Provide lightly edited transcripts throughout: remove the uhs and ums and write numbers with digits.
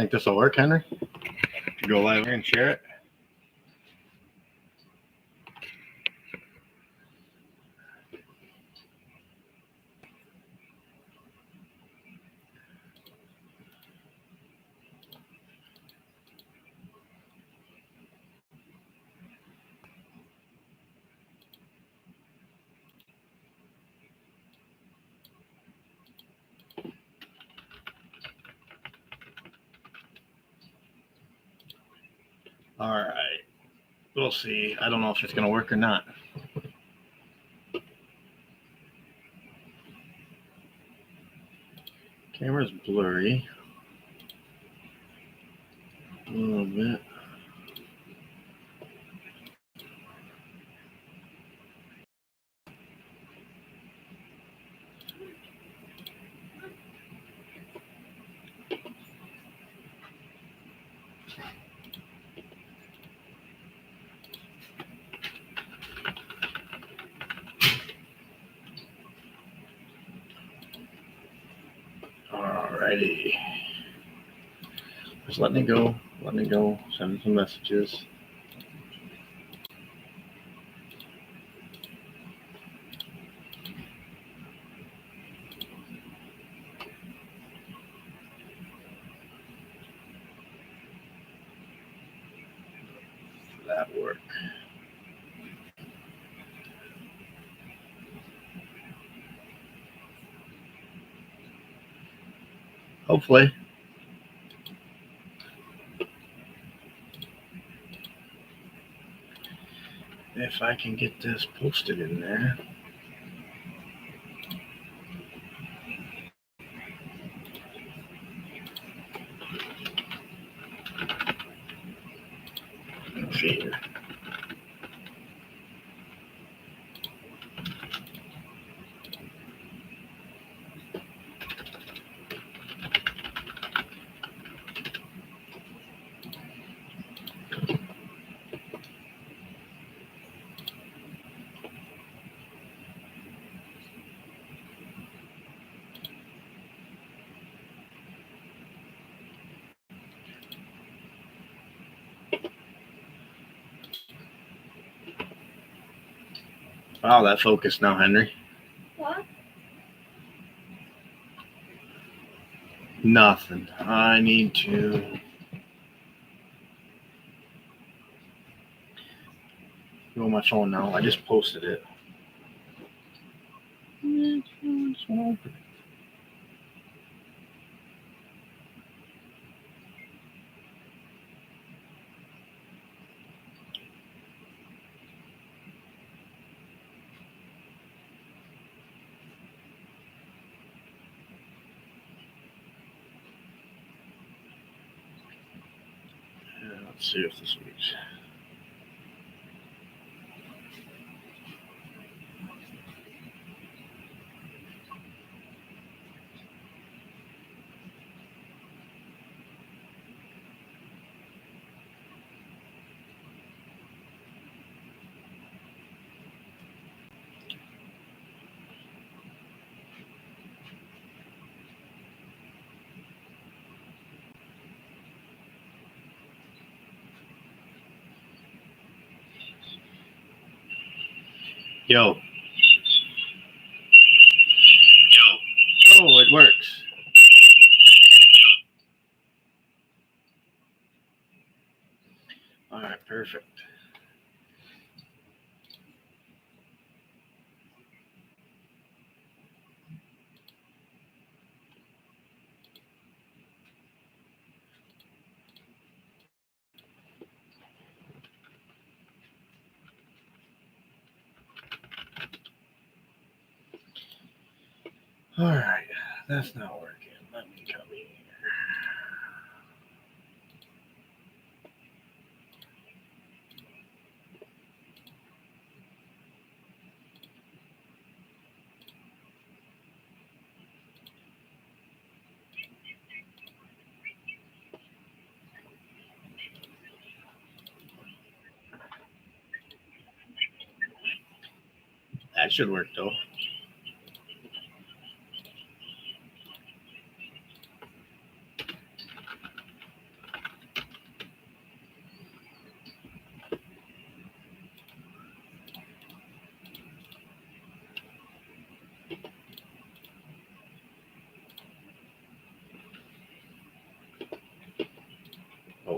Think this will work, Henry? Go live here and share it. All right. We'll see. I don't know if it's going to work or not. Camera's blurry. A little bit. Alrighty. Just let me go. Let me go. Send some messages. That work. Hopefully. If I can get this posted in there. Let's see here. Wow, that focused now, Henry. What? Nothing. I need to go on my phone now. I just posted it. Just won't open. Let's see if this works. Yo. Oh, it works. All right, perfect. All right, that's not working. Let me come in here. That should work though.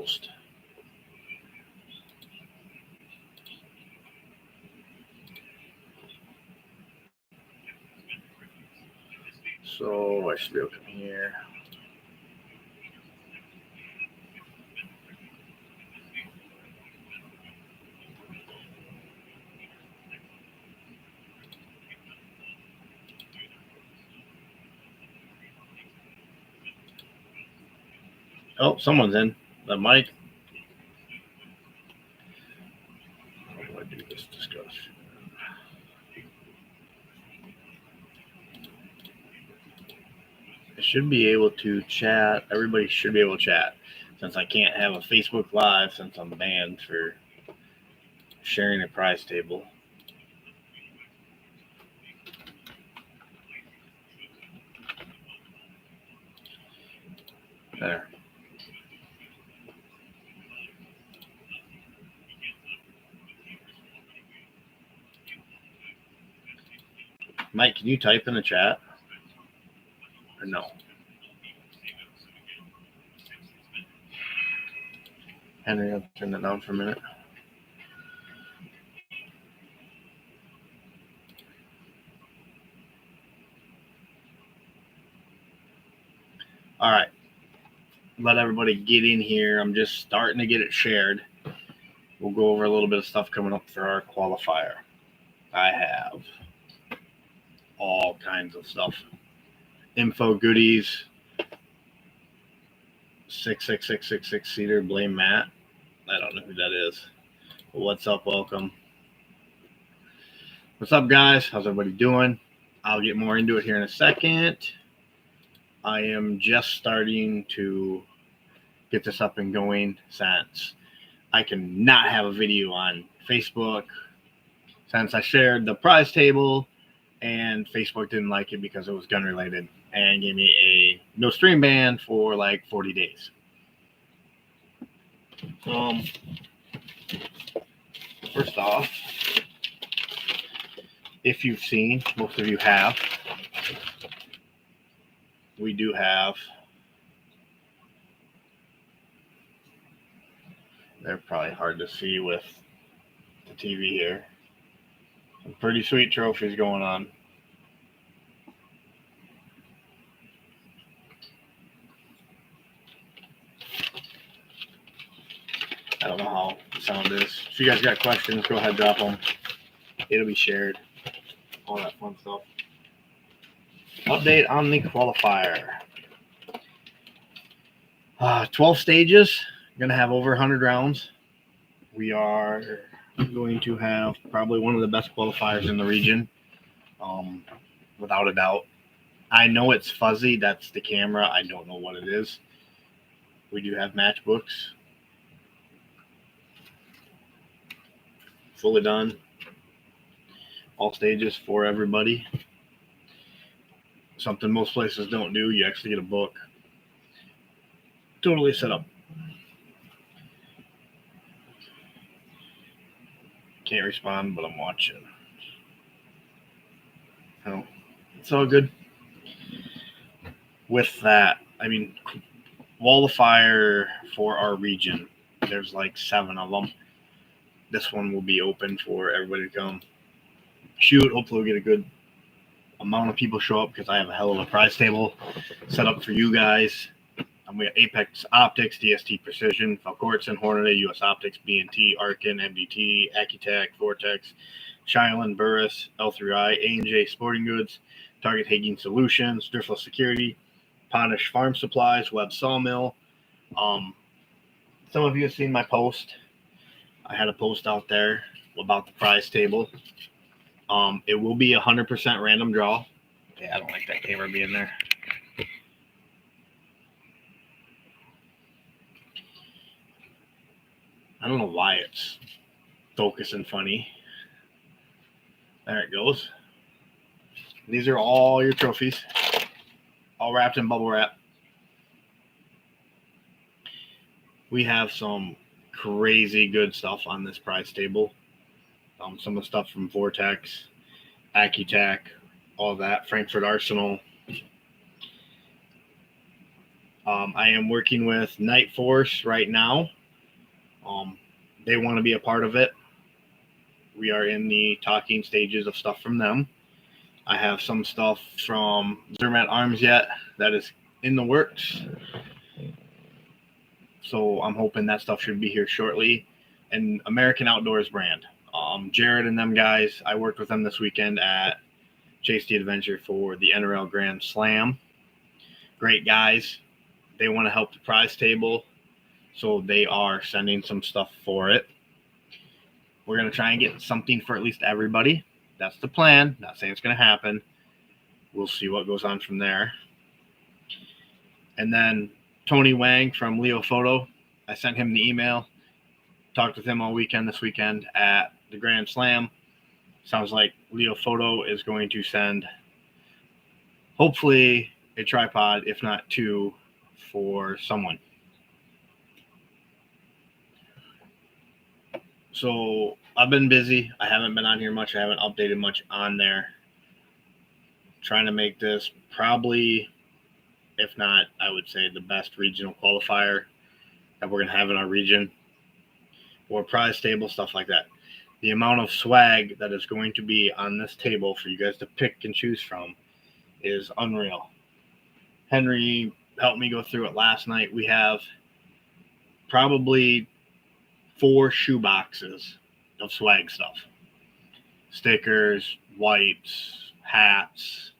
post. So I should be able to come here. Oh, someone's in. The mic. How do I do this discussion? I should be able to chat. Everybody should be able to chat. Since I can't have a Facebook Live since I'm banned for sharing a prize table. There. Mike, can you type in the chat? Or no? Henry, I'll turn that down for a minute. All right. Let everybody get in here. I'm just starting to get it shared. We'll go over a little bit of stuff coming up for our qualifier. I have all kinds of stuff. Info goodies. 66666 seater blame Matt. I don't know who that is. But what's up? Welcome. What's up, guys? How's everybody doing? I'll get more into it here in a second. I am just starting to get this up and going since I cannot have a video on Facebook since I shared the prize table and Facebook didn't like it because it was gun related and gave me a no stream ban for like 40 days. First off, if you've seen, most of you have, we do have, they're probably hard to see with the TV here, some pretty sweet trophies going on. I don't know how the sound is. If you guys got questions, go ahead, drop them. It'll be shared. All that fun stuff. Update on the qualifier. 12 stages. Going to have over 100 rounds. We are going to have probably one of the best qualifiers in the region, without a doubt. I know it's fuzzy. That's the camera. I don't know what it is. We do have matchbooks. Fully done. All stages for everybody. Something most places don't do. You actually get a book. Totally set up. Can't respond, but I'm watching. Oh, it's all good. With that, I mean, qualifier for our region, there's like 7 of them. This one will be open for everybody to come shoot. Hopefully we'll get a good amount of people show up because I have a hell of a prize table set up for you guys. We got Apex Optics, DST Precision, Falcortson, Hornady, US Optics, B&T, Arkin, MDT, Accutech, Vortex, Shiloh, Burris, L3I, A&J Sporting Goods, Target Hagging Solutions, Driftless Security, Ponish Farm Supplies, Webb Sawmill. Some of you have seen my post. I had a post out there about the prize table. It will be 100% random draw. Okay, I don't like that camera being there. I don't know why it's focusing funny. There it goes. These are all your trophies, all wrapped in bubble wrap. We have some crazy good stuff on this prize table. Some of the stuff from Vortex, Accutech, all that, Frankfurt Arsenal. I am working with Night Force right now. They want to be a part of it. We are in the talking stages of stuff from them. I have some stuff from Zermatt Arms yet that is in the works. So I'm hoping that stuff should be here shortly. And American Outdoors brand. Jared and them guys, I worked with them this weekend at Chase the Adventure for the NRL Grand Slam. Great guys. They want to help the prize table, so they are sending some stuff for it. We're going to try and get something for at least everybody. That's the plan. Not saying it's going to happen. We'll see what goes on from there. And then Tony Wang from Leo Photo, I sent him the email. Talked with him all weekend this weekend at the Grand Slam. Sounds like Leo Photo is going to send, hopefully, a tripod, if not two, for someone. So I've been busy. I haven't been on here much. I haven't updated much on there. Trying to make this probably, if not, I would say the best regional qualifier that we're going to have in our region, or prize table, stuff like that. The amount of swag that is going to be on this table for you guys to pick and choose from is unreal. Henry helped me go through it last night. We have probably 4 shoe boxes of swag stuff. Stickers, wipes, hats,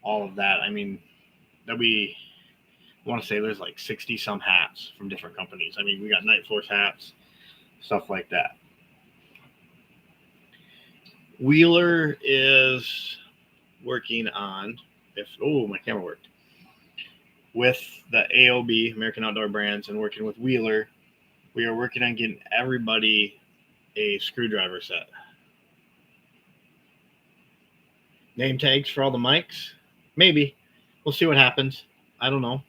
all of that. I mean, I want to say there's like 60 some hats from different companies. I mean, we got Night Force hats, stuff like that. Wheeler is working on, my camera worked, with the AOB, American Outdoor Brands, and working with Wheeler. We are working on getting everybody a screwdriver set. Name tags for all the mics? Maybe. We'll see what happens. I don't know.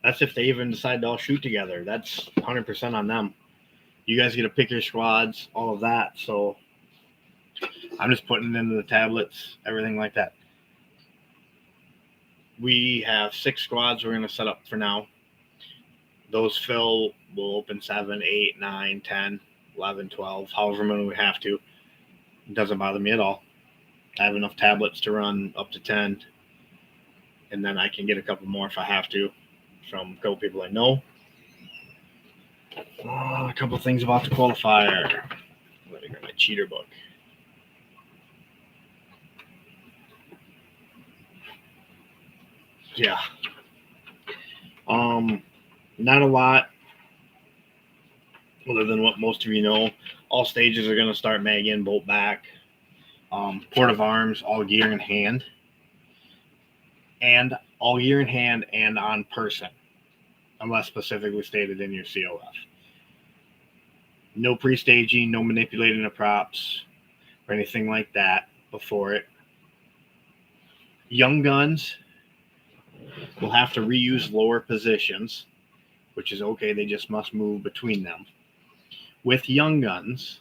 That's if they even decide to all shoot together. That's 100% on them. You guys get to pick your squads, all of that. So I'm just putting it into the tablets, everything like that. We have 6 squads we're going to set up for now. Those fill, will open 7, 8, 9, 10, 11, 12, however many we have to. It doesn't bother me at all. I have enough tablets to run up to 10. And then I can get a couple more if I have to from a couple people I know. A couple things about the qualifier. Let me grab my cheater book. Yeah. Not a lot other than what most of you know. All stages are going to start mag in, bolt back, port of arms, all gear in hand, and all gear in hand and on person, unless specifically stated in your COF. No pre-staging, no manipulating of props or anything like that before it. Young guns will have to reuse lower positions, which is okay. They just must move between them. With young guns,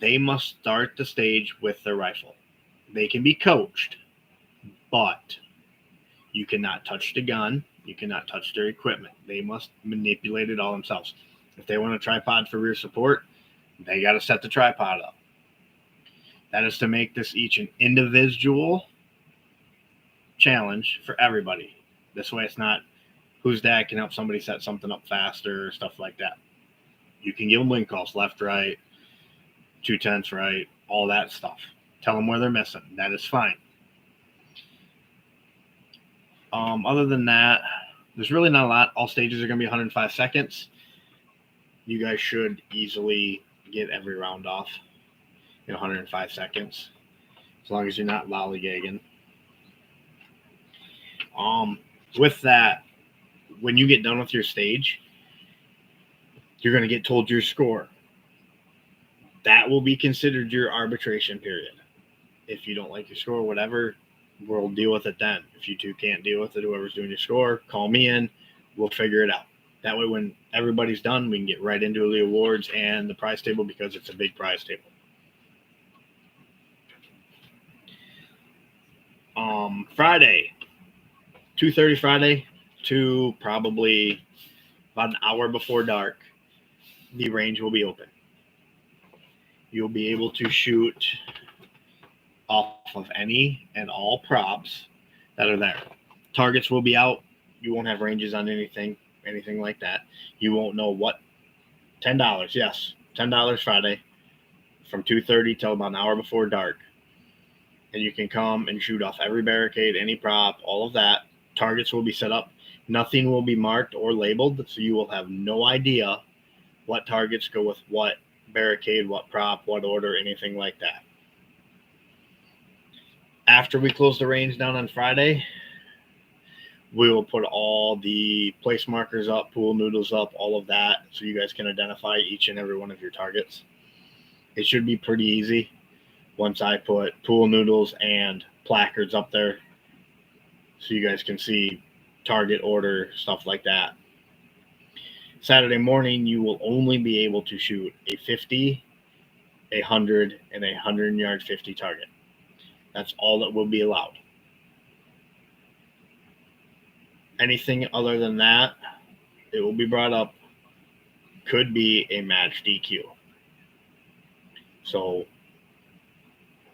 they must start the stage with their rifle. They can be coached, but you cannot touch the gun. You cannot touch their equipment. They must manipulate it all themselves. If they want a tripod for rear support, they got to set the tripod up. That is to make this each an individual challenge for everybody. This way it's not whose dad can help somebody set something up faster or stuff like that. You can give them link calls, left, right, 2/10 right, all that stuff. Tell them where they're missing. That is fine. Other than that, there's really not a lot. All stages are going to be 105 seconds. You guys should easily get every round off in 105 seconds, as long as you're not lollygagging. With that, when you get done with your stage, you're going to get told your score. That will be considered your arbitration period. If you don't like your score, whatever, we'll deal with it then. If you two can't deal with it, whoever's doing your score, call me in. We'll figure it out. That way, when everybody's done, we can get right into the awards and the prize table, because it's a big prize table. Friday, 2:30 Friday to probably about an hour before dark, the range will be open. You'll be able to shoot off of any and all props that are there. Targets will be out. You won't have ranges on anything like that. You won't know what. $10, yes, $10 Friday from 2:30 till about an hour before dark. And you can come and shoot off every barricade, any prop, all of that. Targets will be set up. Nothing will be marked or labeled, so you will have no idea what targets go with what barricade, what prop, what order, anything like that. After we close the range down on Friday, we will put all the place markers up, pool noodles up, all of that, so you guys can identify each and every one of your targets. It should be pretty easy once I put pool noodles and placards up there so you guys can see target order, stuff like that. Saturday morning, you will only be able to shoot a 50, a 100, and a 100-yard 50 target. That's all that will be allowed. Anything other than that, it will be brought up, could be a match DQ. So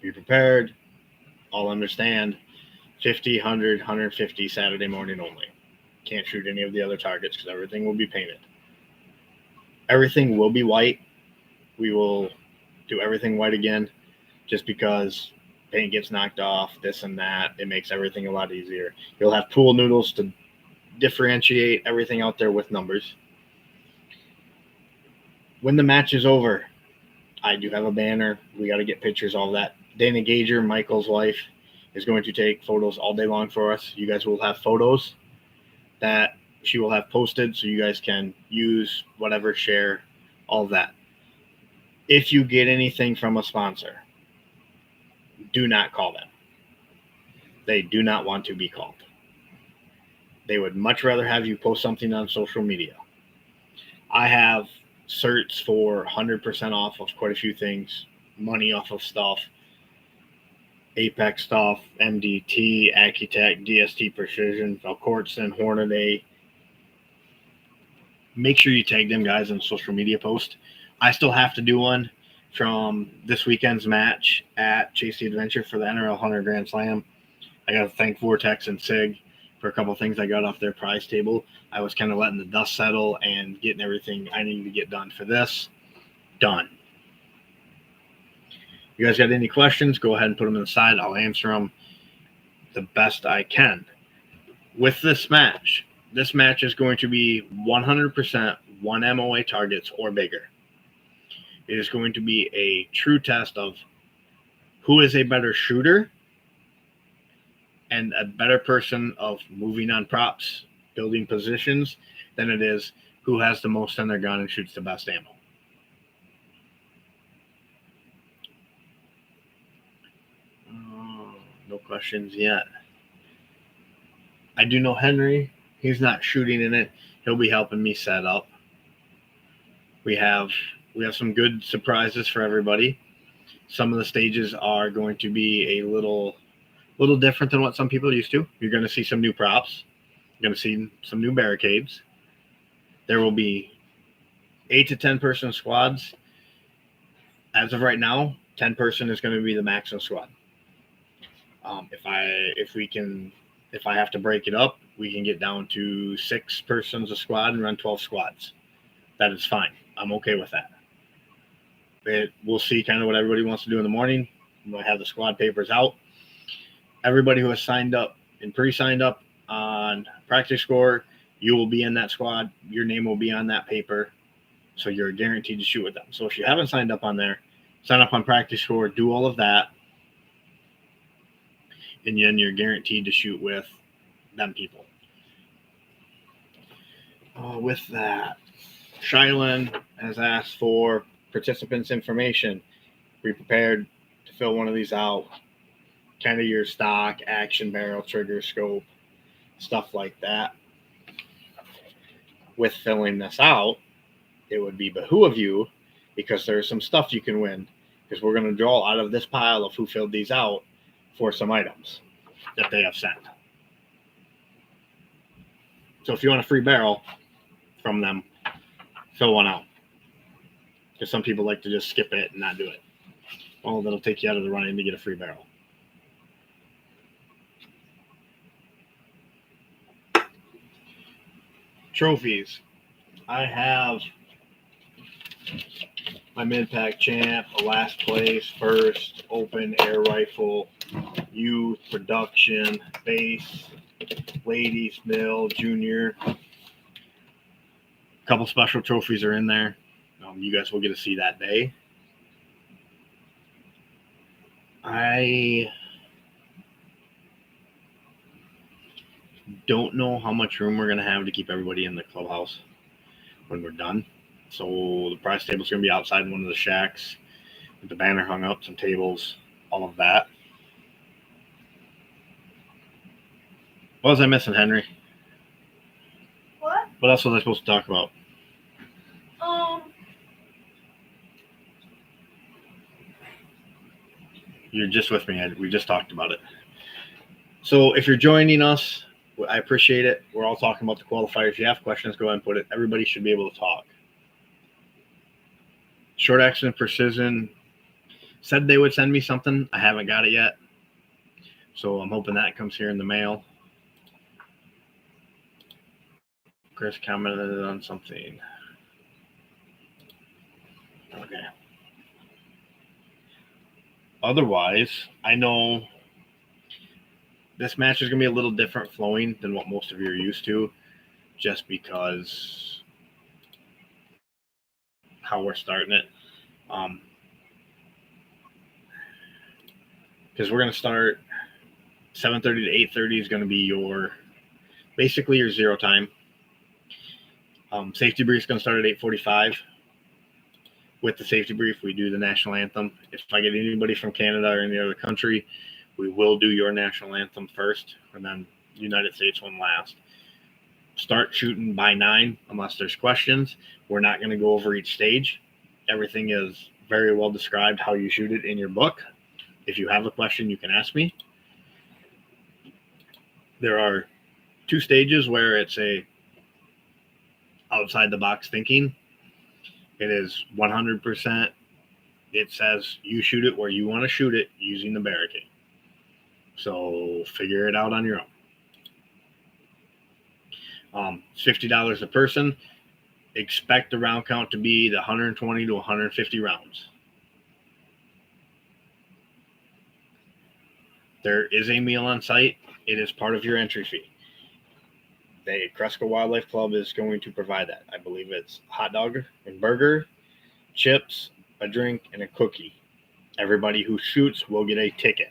be prepared. I'll understand. 50, 100, 150 Saturday morning only. Can't shoot any of the other targets because everything will be painted. Everything will be white. We will do everything white again just because paint gets knocked off, this and that. It makes everything a lot easier. You'll have pool noodles to differentiate everything out there with numbers. When the match is over, I do have a banner. We got to get pictures, all that. Dana Gager, Michael's wife, is going to take photos all day long for us. You guys will have photos that she will have posted so you guys can use, whatever, share, all of that. If you get anything from a sponsor, do not call them. They do not want to be called. They would much rather have you post something on social media. I have certs for 100% off of quite a few things, money off of stuff, Apex stuff, MDT, Accutech, DST Precision, Valcourtson, Hornady. Make sure you tag them guys on social media post. I still have to do one from this weekend's match at Chase the Adventure for the NRL 100 Grand Slam. I got to thank Vortex and SIG for a couple of things I got off their prize table. I was kind of letting the dust settle and getting everything I needed to get done for this done. You guys got any questions, go ahead and put them in the side. I'll answer them the best I can. With this match is going to be 100% one MOA targets or bigger. It is going to be a true test of who is a better shooter and a better person of moving on props, building positions, than it is who has the most on their gun and shoots the best ammo. No questions yet. I do know Henry. He's not shooting in it. He'll be helping me set up. We have some good surprises for everybody. Some of the stages are going to be a little different than what some people are used to. You're going to see some new props. You're going to see some new barricades. There will be 8 to 10 person squads. As of right now, 10 person is going to be the maximum squad. If I have to break it up, we can get down to 6 persons a squad and run 12 squads. That is fine. I'm okay with that. We'll see kind of what everybody wants to do in the morning. We'll have the squad papers out. Everybody who has signed up and pre-signed up on Practice Score, you will be in that squad. Your name will be on that paper, so you're guaranteed to shoot with them. So if you haven't signed up on there, sign up on Practice Score, do all of that, and then you're guaranteed to shoot with them people. With that, Shylin has asked for participants' information. Be prepared to fill one of these out. Kind of your stock, action, barrel, trigger, scope, stuff like that. With filling this out, it would be behoove you, because there's some stuff you can win, because we're going to draw out of this pile of who filled these out for some items. that they have sent. So if you want a free barrel from them, fill one out. Because some people like to just skip it and not do it. Well, that'll take you out of the running to get a free barrel. Trophies. I have my mid-pack champ, a last place, first, open, air rifle, youth, production, base, ladies, mill, junior. A couple special trophies are in there. You guys will get to see that day. I don't know how much room we're going to have to keep everybody in the clubhouse when we're done. So the prize table is going to be outside one of the shacks with the banner hung up, some tables, all of that. What was I missing, Henry? What? What else was I supposed to talk about? You're just with me. We just talked about it. So if you're joining us, I appreciate it. We're all talking about the qualifiers. If you have questions, go ahead and put it. Everybody should be able to talk. Short Action Precision said they would send me something. I haven't got it yet. So I'm hoping that comes here in the mail. Chris commented on something. Okay. Otherwise, I know this match is going to be a little different flowing than what most of you are used to, just because how we're starting it. Because we're going to start 7:30 to 8:30 is going to be basically your zero time. Safety brief is going to start at 8:45. With the safety brief, we do the national anthem. If I get anybody from Canada or any other country, we will do your national anthem first, and then United States one last. Start shooting by 9, unless there's questions. We're not going to go over each stage. Everything is very well described how you shoot it in your book. If you have a question, you can ask me. There are 2 stages where it's a outside the box thinking. It is 100%. It says you shoot it where you want to shoot it using the barricade. So figure it out on your own. $50 a person. Expect the round count to be the 120 to 150 rounds. There is a meal on site. It is part of your entry fee. The CRESCO Wildlife Club is going to provide that. I believe it's hot dog and burger, chips, a drink, and a cookie. Everybody who shoots will get a ticket.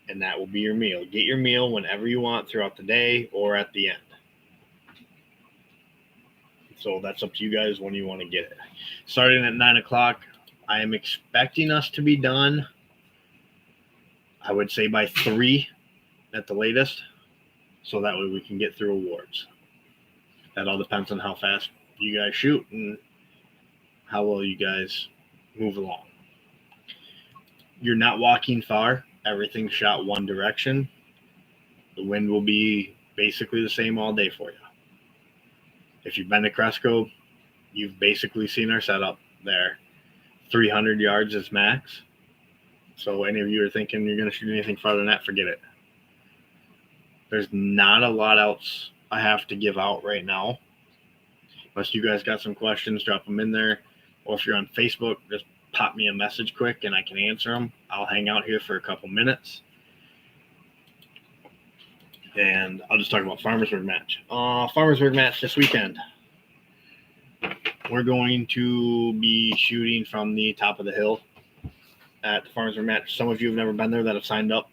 And that will be your meal. Get your meal whenever you want throughout the day or at the end. So that's up to you guys when you want to get it. Starting at 9 o'clock, I am expecting us to be done, I would say by 3 at the latest. So that way we can get through awards. That all depends on how fast you guys shoot and how well you guys move along. You're not walking far. Everything's shot one direction. The wind will be basically the same all day for you. If you've been to CRESCO, you've basically seen our setup there. 300 yards is max. So any of you are thinking you're going to shoot anything farther than that, forget it. There's not a lot else I have to give out right now. Unless you guys got some questions, drop them in there. Or if you're on Facebook, just pop me a message quick and I can answer them. I'll hang out here for a couple minutes. And I'll just talk about Farmersburg match. Farmersburg match this weekend. We're going to be shooting from the top of the hill at the Farmersburg match. Some of you have never been there that have signed up.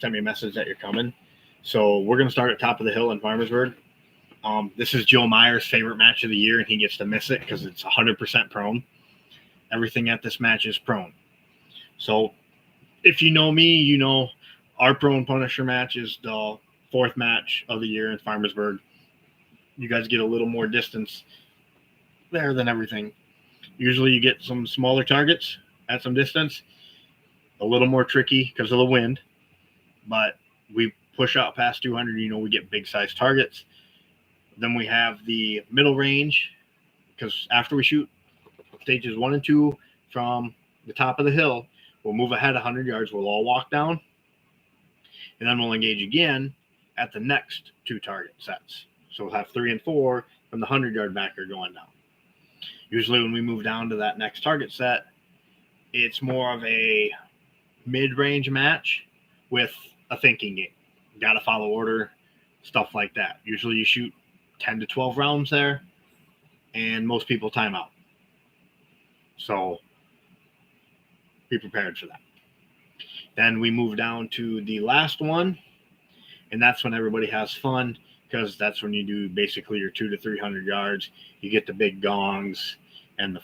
Send me a message that you're coming. So we're going to start at top of the hill in Farmersburg. This is Joe Meyer's favorite match of the year, and he gets to miss it because it's 100% prone. Everything at this match is prone. So if you know me, you know our prone Punisher match is the 4th match of the year in Farmersburg. You guys get a little more distance there than everything. Usually you get some smaller targets at some distance. A little more tricky because of the wind. but we push out past 200, we get big size targets. Then we have the middle range, because after we shoot stages 1 and 2 from the top of the hill, we'll move ahead 100 yards. We'll all walk down, and then we'll engage again at the next 2 target sets. So we'll have 3 and 4 from the 100-yard backer going down. Usually when we move down to that next target set, it's more of a mid-range match with a thinking game. Got to follow order, stuff like that. Usually you shoot 10 to 12 rounds there, and most people time out. So be prepared for that. Then we move down to the last one, and that's when everybody has fun, because that's when you do basically your 200 to 300 yards. You get the big gongs and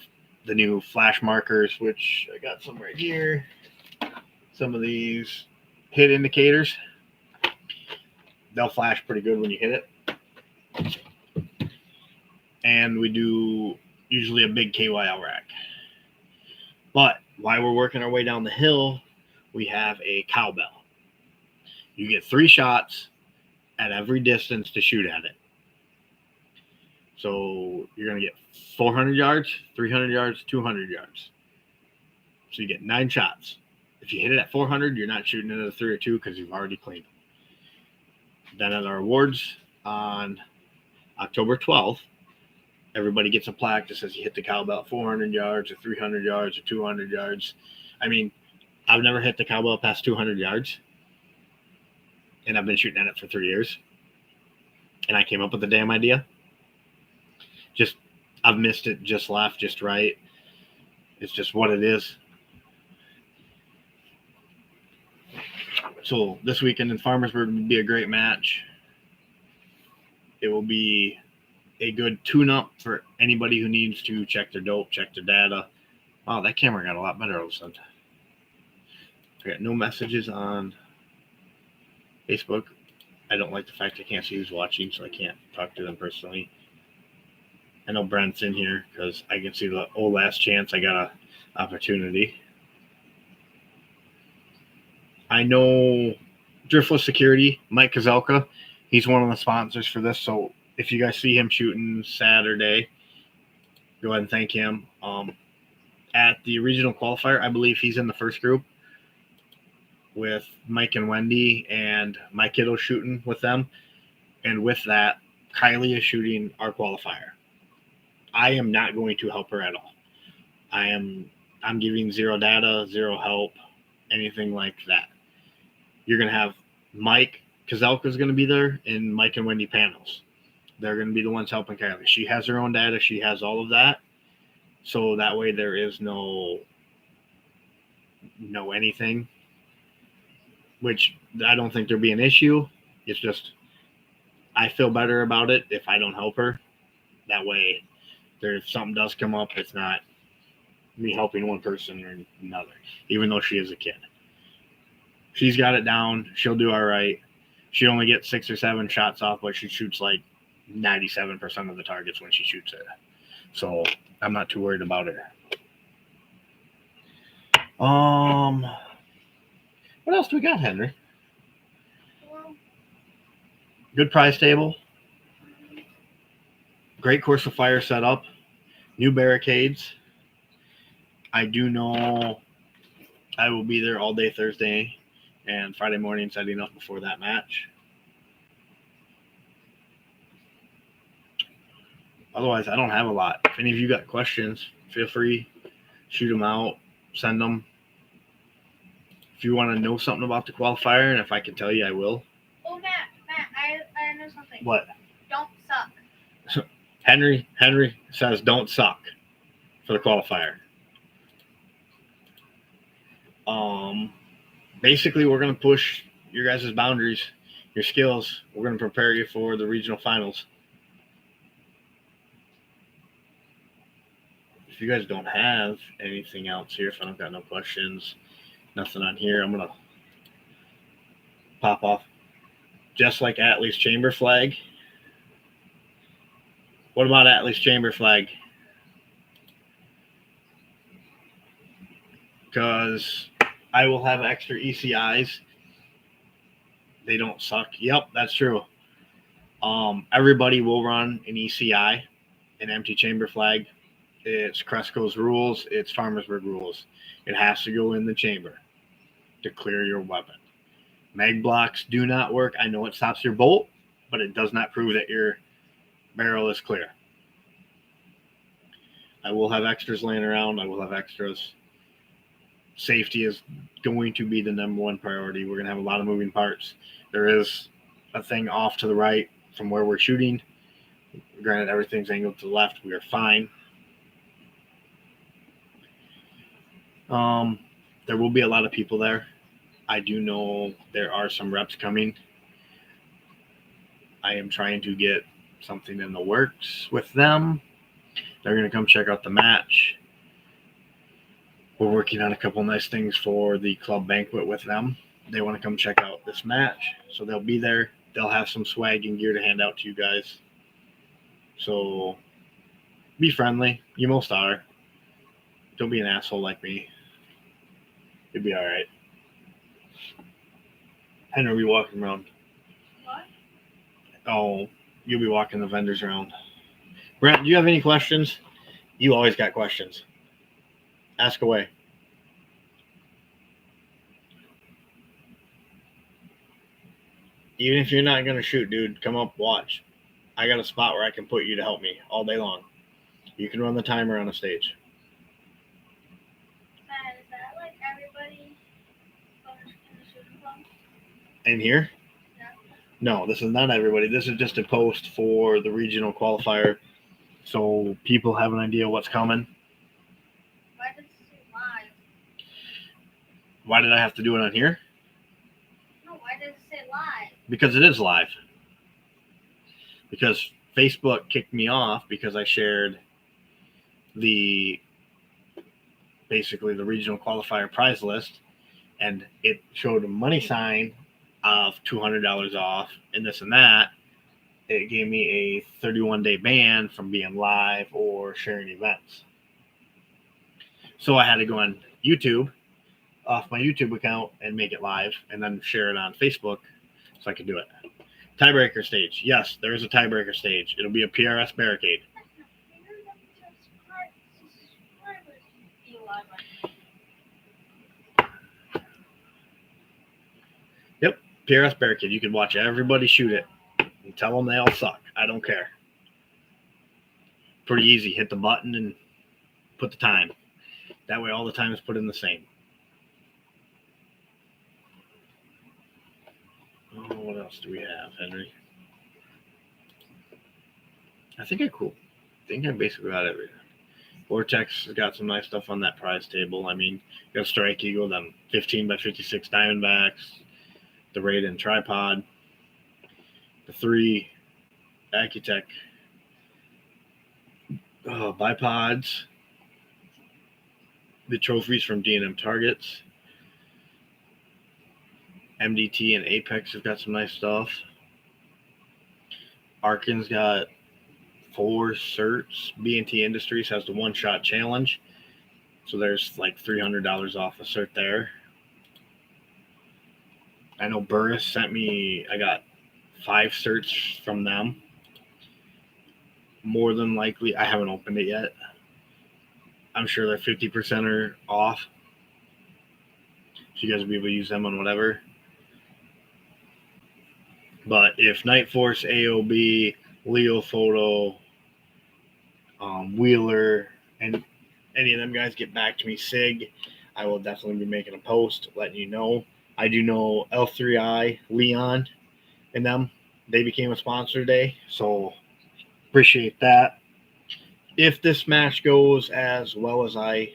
the new flash markers, which I got some right here. Some of these hit indicators. They'll flash pretty good when you hit it. And we do usually a big KYL rack. But while we're working our way down the hill, we have a cowbell. You get 3 shots at every distance to shoot at it. So you're going to get 400 yards, 300 yards, 200 yards. So you get 9 shots. If you hit it at 400, you're not shooting it at a 3 or 2 because you've already cleaned it. Then at our awards on October 12th, everybody gets a plaque that says you hit the cowbell at 400 yards or 300 yards or 200 yards. I mean, I've never hit the cowbell past 200 yards. And I've been shooting at it for 3 years. And I came up with the damn idea. I've missed it just left, just right. It's just what it is. So this weekend in Farmersburg will be a great match. It will be a good tune-up for anybody who needs to check their dope, check their data. Wow, that camera got a lot better all of a sudden. I got no messages on Facebook. I don't like the fact I can't see who's watching, so I can't talk to them personally. I know Brent's in here because I can see the last chance I got an opportunity. I know Driftless Security, Mike Kozelka, he's one of the sponsors for this. So if you guys see him shooting Saturday, go ahead and thank him. At the regional qualifier, I believe he's in the first group with Mike and Wendy, and my kiddo shooting with them. And with that, Kylie is shooting our qualifier. I am not going to help her at all. I'm giving zero data, zero help, anything like that. You're going to have Mike Kozelka is going to be there, and Mike and Wendy panels. They're going to be the ones helping Kylie. She has her own data. She has all of that. So that way there is no anything, which I don't think there'll be an issue. It's just I feel better about it if I don't help her. That way, if something does come up, it's not me helping one person or another, even though she is a kid. She's got it down. She'll do all right. She only gets 6 or 7 shots off, but she shoots like 97% of the targets when she shoots it. So I'm not too worried about it. What else do we got, Henry? Good prize table. Great course of fire setup. New barricades. I do know I will be there all day Thursday and Friday morning setting up before that match. Otherwise, I don't have a lot. If any of you got questions, feel free, shoot them out, send them. If you want to know something about the qualifier, and if I can tell you, I will. Oh, Matt, I know something. What? Don't suck. Henry says don't suck for the qualifier. Basically, we're going to push your guys' boundaries, your skills. We're going to prepare you for the regional finals. If you guys don't have anything else here, if I don't got no questions, nothing on here, I'm going to pop off. Just like Atlee's chamber flag. What about Atlee's chamber flag? Because I will have extra ECIs They don't suck. Yep, that's true. Everybody will run an ECI, an empty chamber flag. It's CRESCO's rules. It's Farmersburg rules. It has to go in the chamber to clear your weapon. Mag blocks do not work. I know it stops your bolt, but it does not prove that your barrel is clear. I will have extras laying around. I will have extras. Safety is going to be the number one priority. We're going to have a lot of moving parts. There is a thing off to the right from where we're shooting. Granted, everything's angled to the left. We are fine. There will be a lot of people there. I do know there are some reps coming. I am trying to get something in the works with them. They're going to come check out the match. We're working on a couple nice things for the club banquet with them. They want to come check out this match, so they'll be there. They'll have some swag and gear to hand out to you guys. So be friendly. You most are. Don't be an asshole like me. You'll be all right. Henry will be walking around. What? Oh, you'll be walking the vendors around. Brent, do you have any questions? You always got questions. Ask away. Even if you're not going to shoot, dude, come up, watch. I got a spot where I can put you to help me all day long. You can run the timer on a stage. Matt, is that like everybody in the shooting club? In here? Yeah. No, this is not everybody. This is just a post for the regional qualifier, so people have an idea what's coming. Why does it say live? Why did I have to do it on here? No, why does it say live? Because it is live. Because Facebook kicked me off because I shared basically the regional qualifier prize list, and it showed a money sign of $200 off and this and that. It gave me a 31-day ban from being live or sharing events. So I had to go on YouTube, off my YouTube account, and make it live, and then share it on Facebook so I could do it. Tiebreaker stage. Yes, there is a tiebreaker stage. It'll be a PRS barricade. Yep, PRS barricade. You can watch everybody shoot it and tell them they all suck. I don't care. Pretty easy. Hit the button and put the time. That way all the time is put in the same. Oh, what else do we have, Henry? I think I basically got everything. Vortex has got some nice stuff on that prize table. I mean, you got a Strike Eagle, them 15 by 56 Diamondbacks, the Raiden tripod, the 3 Accutech bipods, the trophies from D&M Targets, MDT and Apex have got some nice stuff. Arkin's got 4 certs. B&T Industries has the one-shot challenge. So there's like $300 off a cert there. I know Burris sent me, I got 5 certs from them. More than likely, I haven't opened it yet. I'm sure they're 50% off. So you guys will be able to use them on whatever. But if Night Force, AOB, Leo Photo, Wheeler, and any of them guys get back to me, SIG, I will definitely be making a post letting you know. I do know L3I, Leon, and them. They became a sponsor today, so appreciate that. If this match goes as well as I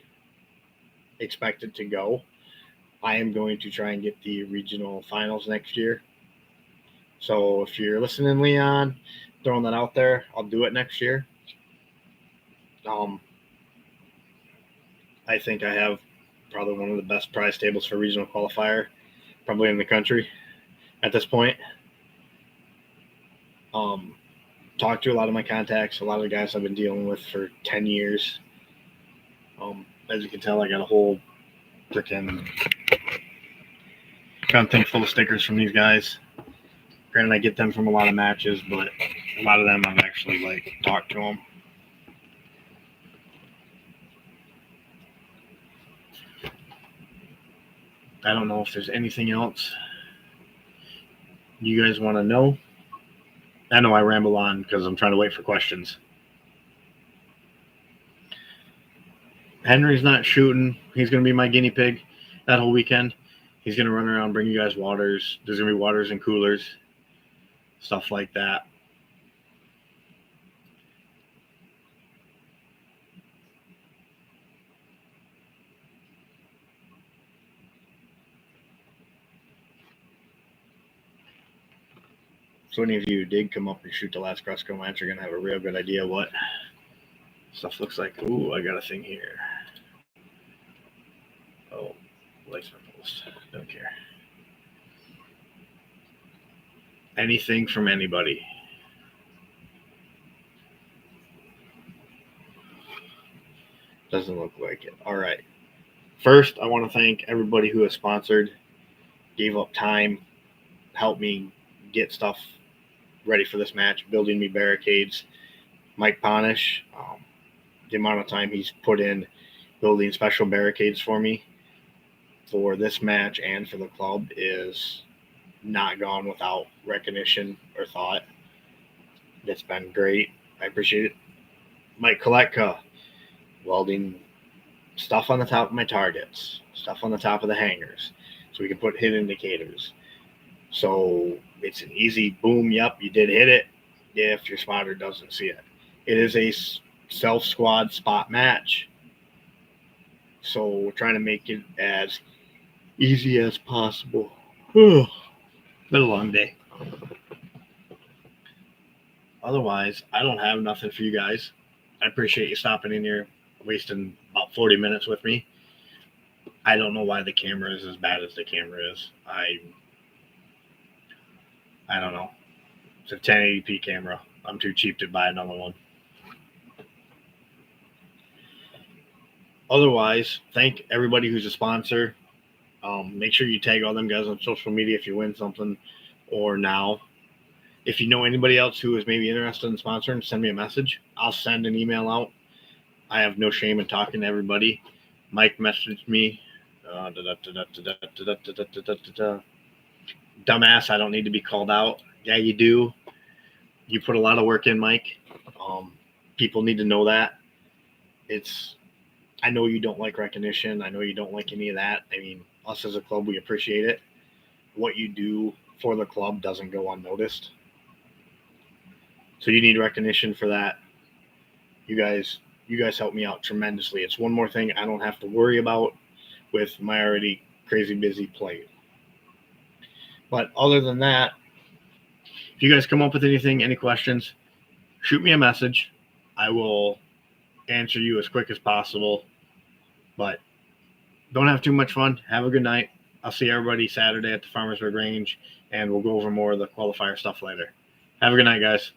expect it to go, I am going to try and get the regional finals next year. So if you're listening, Leon, throwing that out there, I'll do it next year. I think I have probably one of the best prize tables for regional qualifier, probably in the country at this point. Talked to a lot of my contacts, a lot of the guys I've been dealing with for 10 years. As you can tell, I got a whole freaking thing full of stickers from these guys. Granted, I get them from a lot of matches, but a lot of them I've actually like talked to them. I don't know if there's anything else you guys want to know. I know I ramble on because I'm trying to wait for questions. Henry's not shooting. He's going to be my guinea pig that whole weekend. He's going to run around, bring you guys waters. There's going to be waters and coolers, stuff like that. So any of you who did come up and shoot the last CRESCO match are going to have a real good idea what stuff looks like. Ooh, I got a thing here. Oh, license post. Don't care. Anything from anybody. Doesn't look like it. All right. First, I want to thank everybody who has sponsored, gave up time, helped me get stuff ready for this match, building me barricades. Mike Ponish, the amount of time he's put in building special barricades for me for this match and for the club is not gone without recognition or thought. It's been great. I appreciate it. Mike Koletka, welding stuff on the top of my targets, stuff on the top of the hangers, so we can put hit indicators. So it's an easy boom, yep, you did hit it, if your spotter doesn't see it. It is a self-squad spot match. So we're trying to make it as easy as possible. Been a long day. Otherwise, I don't have nothing for you guys. I appreciate you stopping in here, wasting about 40 minutes with me. I don't know why the camera is as bad as the camera is. I don't know. It's a 1080p camera. I'm too cheap to buy another one. Otherwise, thank everybody who's a sponsor. Make sure you tag all them guys on social media if you win something or now. If you know anybody else who is maybe interested in sponsoring, send me a message. I'll send an email out. I have no shame in talking to everybody. Mike messaged me. Dumbass, I don't need to be called out. Yeah, you do. You put a lot of work in, Mike. People need to know that. I know you don't like recognition. I know you don't like any of that. I mean, us as a club, we appreciate it. What you do for the club doesn't go unnoticed. So you need recognition for that. You guys help me out tremendously. It's one more thing I don't have to worry about with my already crazy busy plate. But other than that, if you guys come up with anything, any questions, shoot me a message. I will answer you as quick as possible. But don't have too much fun. Have a good night. I'll see everybody Saturday at the Farmersburg Range, and we'll go over more of the qualifier stuff later. Have a good night, guys.